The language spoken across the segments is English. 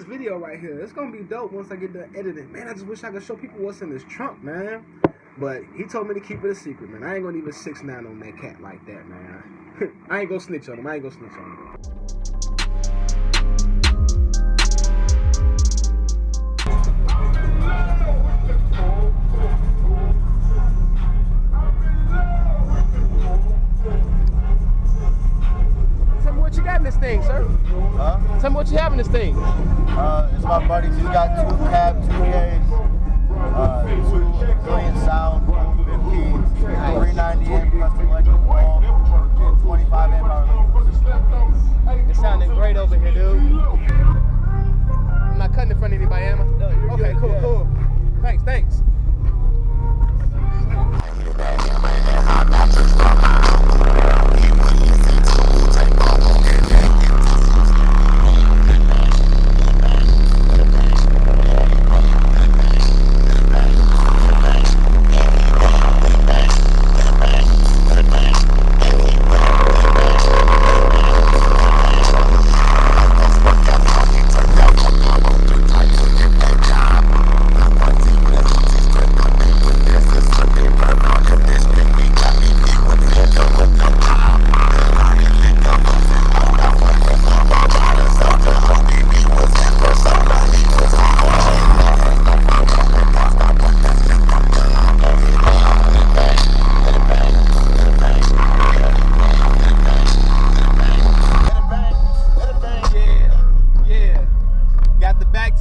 this video right here. It's gonna be dope once I get done editing. Man, I just wish I could show people what's in this trunk, man. But he told me to keep it a secret, man. I ain't gonna even 6'9" on that cat like that, man. I ain't gonna snitch on him. I ain't gonna snitch on him. Tell me what you got in this thing, sir. Huh? Tell me what you have in this thing. It's my buddy. He's got 2 cab, 2 Ks, 2 billion sound, 15's, 390 amp custom electric wall, and 25Ah Limitless. It's sounding great over here, dude. I'm not cutting in front of anybody, am I? No, you're okay, good, cool, yeah. cool. Thanks.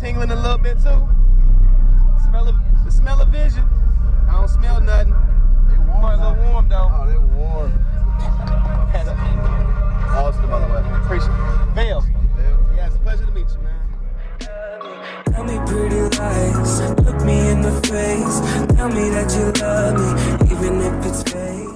Tingling a little bit too. The smell of vision. I don't smell nothing. They warm, a little warm though. Oh, they're warm. Austin, by the way. Appreciate it. Vale. Yeah, it's a pleasure to meet you, man. Tell me pretty lies, look me in the face. Tell me that you love me, even if it's fake.